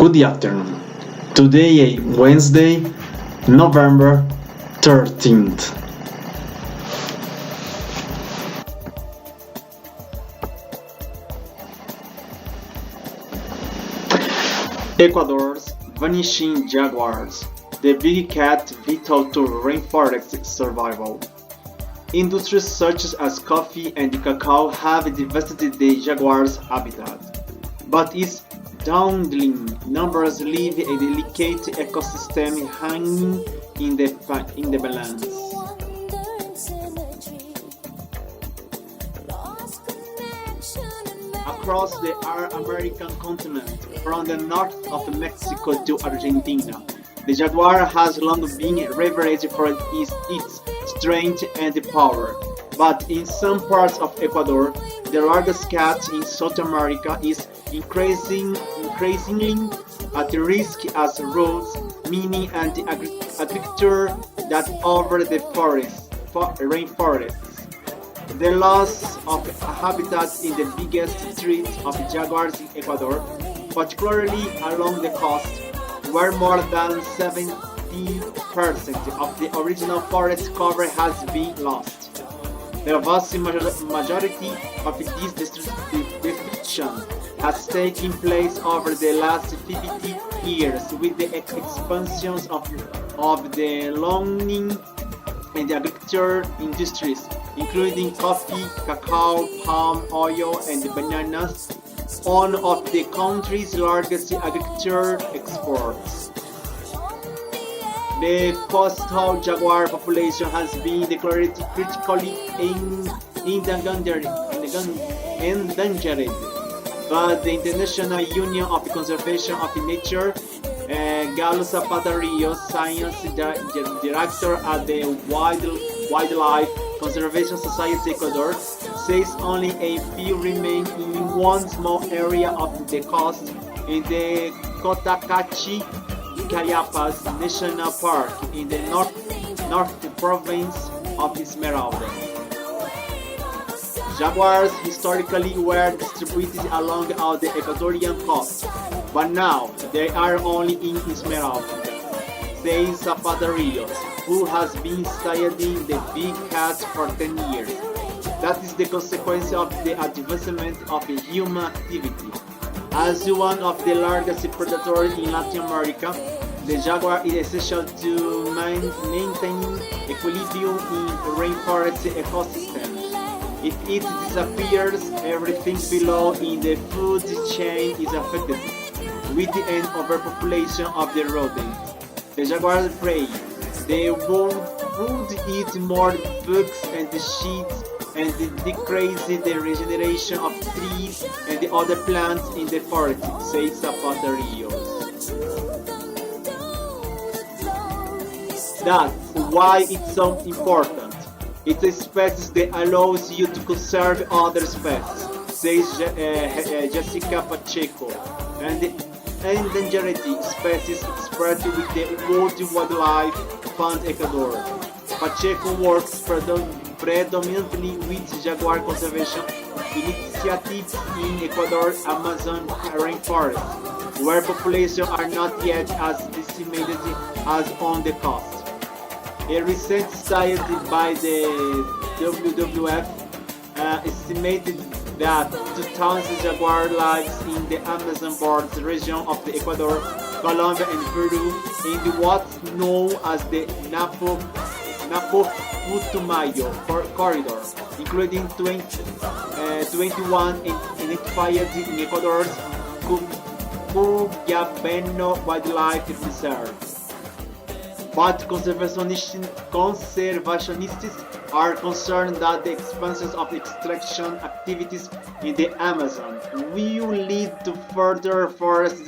Good afternoon. Today is Wednesday, November 13th. Ecuador's vanishing jaguars, the big cat vital to rainforest survival. Industries such as coffee and cacao have devastated the jaguar's habitat, but its dwindling numbers leave a delicate ecosystem hanging in the balance. Across the American continent, from the north of Mexico to Argentina, the jaguar has long been revered for its strength and power. But in some parts of Ecuador, the largest cat in South America is increasingly at risk as roads, mining and agriculture that over the rainforests. The loss of habitat in the biggest threat of jaguars in Ecuador, particularly along the coast, where more than 70% of the original forest cover has been lost. The vast majority of this destruction has taken place over the last 50 years with the expansions of the logging and the agriculture industries, including coffee, cacao, palm oil, and bananas, one of the country's largest agriculture exports. The coastal jaguar population has been declared critically endangered by the International Union of Conservation of Nature. Galo Zapata Rios, science director at the Wildlife Conservation Society Ecuador, says only a few remain in one small area of the coast in the Cotacachi Cayapas National Park in the north province of Esmeralda. Jaguars historically were distributed along all the Ecuadorian coast, but now they are only in Esmeralda, says Zapata Rios, who has been studying the big cats for 10 years. That is the consequence of the advancement of human activity. As one of the largest predators in Latin America, the jaguar is essential to maintain equilibrium in rainforest ecosystems. If it disappears, everything below in the food chain is affected, with an overpopulation of the rodents. The jaguar prey. They would eat more bugs and sheets and decrease the regeneration of trees and the other plants in the forest, says Zapata Rios. That's why it's so important. It's a species that allows you to conserve other species, says Jessica Pacheco, and the endangered species expressed with the World Wildlife Fund Ecuador. Pacheco works predominantly with jaguar conservation initiatives in Ecuador's Amazon rainforest, where populations are not yet as decimated as on the coast. A recent study by the WWF estimated that 2,000 jaguar lives in the Amazon borders region of the Ecuador, Colombia, and Peru in the what's known as the Napo-Putumayo corridor, including 21 identified in Ecuador's Cuyabeno Wildlife Reserve. But conservationists are concerned that the expansion of extraction activities in the Amazon will lead to further forest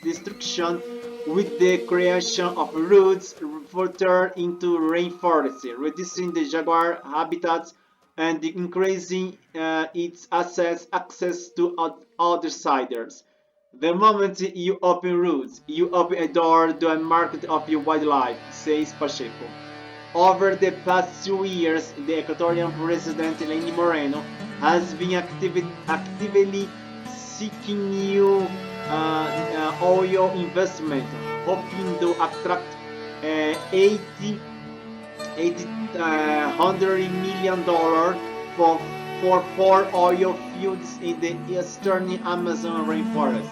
destruction with the creation of routes further into rainforests, reducing the jaguar habitats and increasing its access to outsiders. The moment you open routes, you open a door to a market of your wildlife, says Pacheco. Over the past 2 years, the Ecuadorian President Lenín Moreno has been actively seeking new oil investment, hoping to attract 100 million dollars for 4 oil fields in the eastern Amazon rainforest.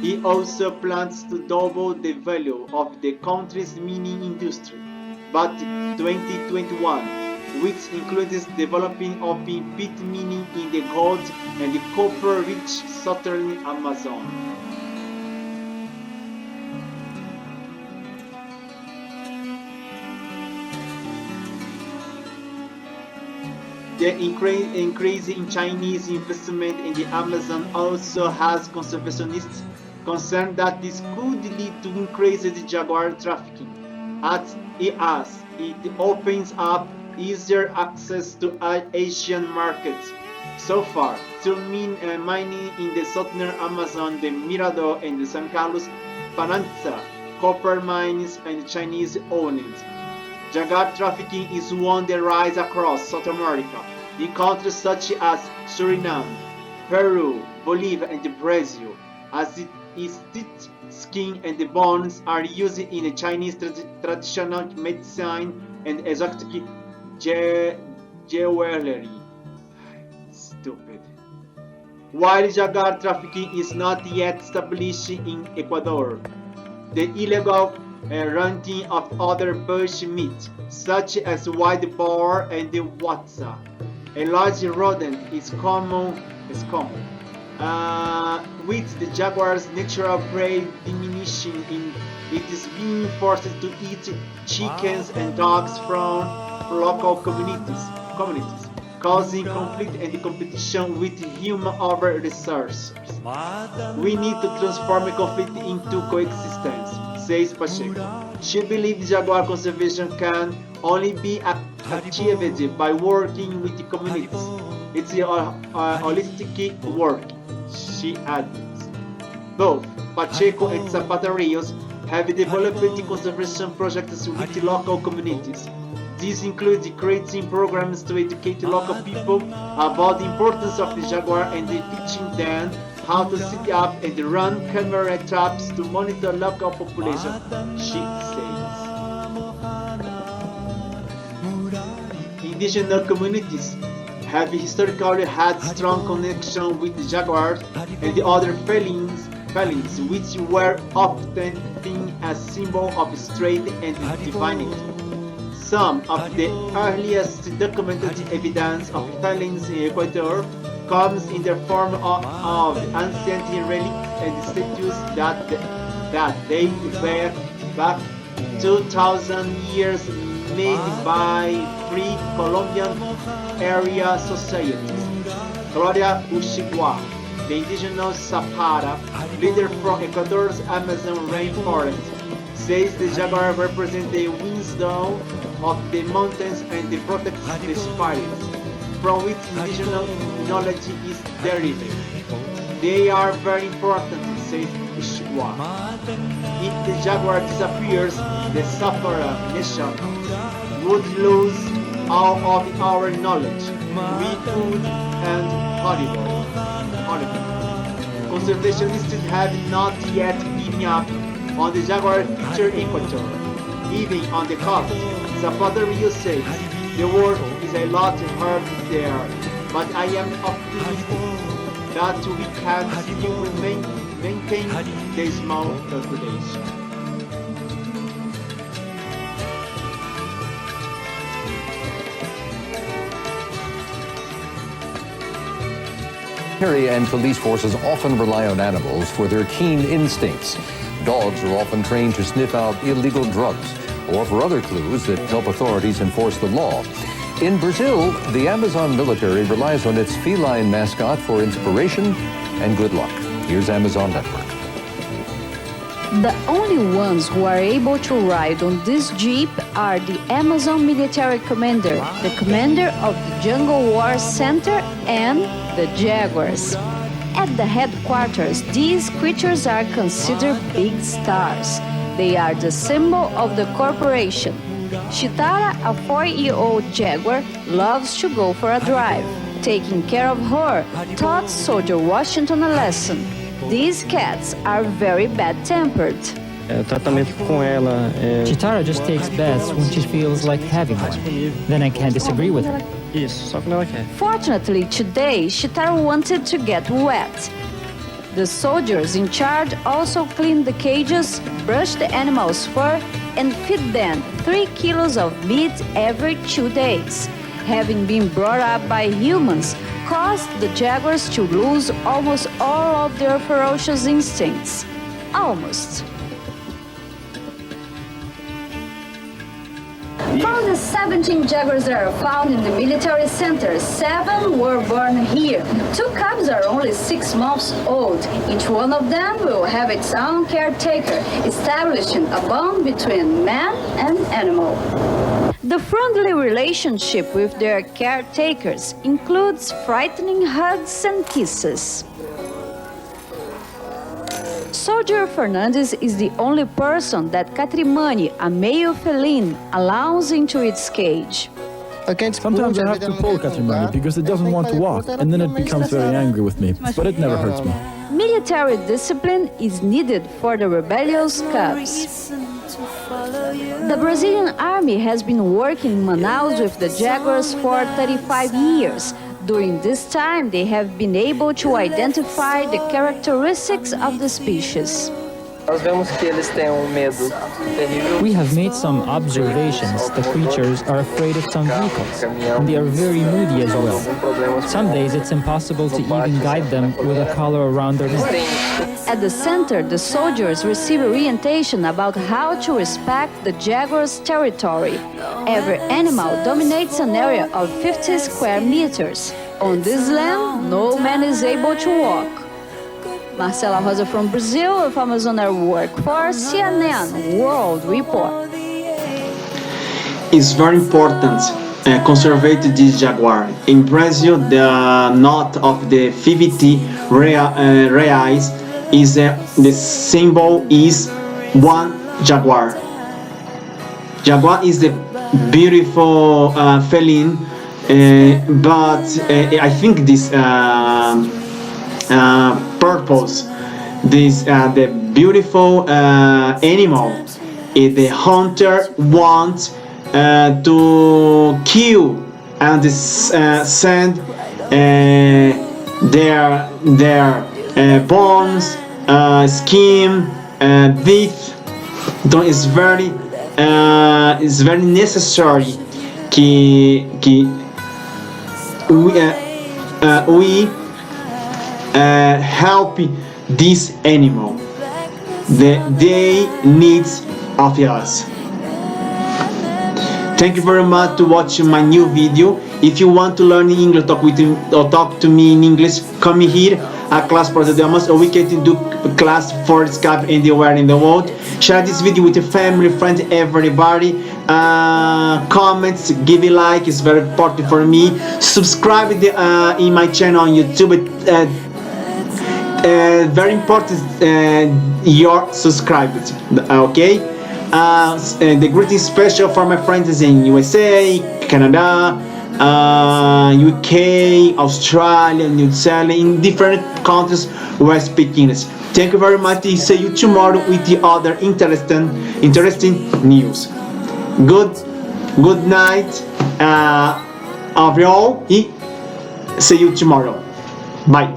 He also plans to double the value of the country's mining industry by 2021, which includes developing open pit mining in the gold and the copper-rich southern Amazon. The increase in Chinese investment in the Amazon also has conservationists concerned that this could lead to increased jaguar trafficking, as it opens up easier access to Asian markets. So far, through mining in the southern Amazon, the Mirador and the San Carlos Peninsula, copper mines and Chinese owned. Jaguar trafficking is on the rise across South America, in countries such as Suriname, Peru, Bolivia, and Brazil, as its teeth, skin, and the bones are used in Chinese traditional medicine and exotic jewelry. Stupid. While jaguar trafficking is not yet established in Ecuador, the illegal hunting of other bush meat, such as white boar and the watsa, a large rodent, is common. With the jaguar's natural prey diminishing, it is being forced to eat chickens and dogs from local communities, causing conflict and competition with human over resources. We need to transform conflict into coexistence, says Pacheco. She believes jaguar conservation can only be achieved by working with the communities. It's a holistic work, she adds. Both Pacheco and Zapata Rios have developed conservation projects with local communities. These include creating programs to educate local people about the importance of the jaguar and teaching them how to set up and run camera traps to monitor local population, she says. Indigenous communities have historically had strong connection with the jaguars and the other felines, which were often seen as symbol of strength and divinity. Some of the earliest documented evidence of felines in Ecuador comes in the form of ancient relics and statues that date back 2,000 years, made by pre-Columbian area societies. Gloria Ushigua, the indigenous Zapara leader from Ecuador's Amazon rainforest, says the jaguar represents the wisdom of the mountains and protects the spirits, from which indigenous knowledge is derived. They are very important, says Ishwa. If the jaguar disappears, the Zapara nation would lose all of our knowledge, food, and horrible. Conservationists have not yet given up on the jaguar feature in Ecuador. Even on the coast, Zapata Rio says the work is a lot hard there, but I am optimistic that we can still maintain the small population. Military and police forces often rely on animals for their keen instincts. Dogs are often trained to sniff out illegal drugs or for other clues that help authorities enforce the law. In Brazil, the Amazon military relies on its feline mascot for inspiration and good luck. Here's Amazon Network. The only ones who are able to ride on this jeep are the Amazon military commander, the commander of the Jungle War Center, and the jaguars. At the headquarters, these creatures are considered big stars. They are the symbol of the corporation. Chitara, a 4-year-old jaguar, loves to go for a drive. Taking care of her taught Soldier Washington a lesson. These cats are very bad-tempered. O tratamento com ela é... Chitara just takes baths when she feels like having one. Then I can't disagree with her. Isso, só quando ela quer. Fortunately, today, Chitara wanted to get wet. The soldiers in charge also clean the cages, brush the animals' fur, and feed them 3 kilos of meat every 2 days. Having been brought up by humans caused the jaguars to lose almost all of their ferocious instincts. Almost. From the 17 jaguars that are found in the military center, 7 were born here. 2 cubs are only 6 months old. Each one of them will have its own caretaker, establishing a bond between man and animal. The friendly relationship with their caretakers includes frightening hugs and kisses. Soldier Fernandez is the only person that Catrimani, a male feline, allows into its cage. Sometimes I have to pull Catrimani because it doesn't want to walk, and then it becomes very angry with me, but it never hurts me. Military discipline is needed for the rebellious cubs. The Brazilian army has been working in Manaus with the jaguars for 35 years. During this time, they have been able to identify the characteristics of the species. Nós vemos que eles têm medo terrível. We have made some observations. The creatures are afraid of some vehicles, and they are very moody as well. Some days it's impossible to even guide them with a collar around their neck. At the center, the soldiers receive orientation about how to respect the jaguar's territory. Every animal dominates an area of 50 square meters. On this land, no man is able to walk. Marcela Rosa from Brazil, with Amazon Air Work for CNN World Report. It's very important conserve this jaguar. In Brazil, the note of the 50 reais is the symbol is one jaguar. Jaguar is the beautiful feline, but I think this purpose, this the beautiful animal, the hunter wants to kill and send their bones, skin, teeth. So it's very necessary we help this animal. They needs of us. Thank you very much to watch my new video. If you want to learn English, talk with me, or talk to me in English, come here at class for the demos, or we can do class for Skype anywhere in the world. Share this video with your family, friends, everybody. Comments, give a like, it's very important for me. Subscribe in my channel on YouTube. Very important, your subscribers. Okay. The greeting special for my friends in USA, Canada, UK, Australia, New Zealand, in different countries where I speak English. Thank you very much. See you tomorrow with the other interesting news. Good night, of you all. See you tomorrow. Bye.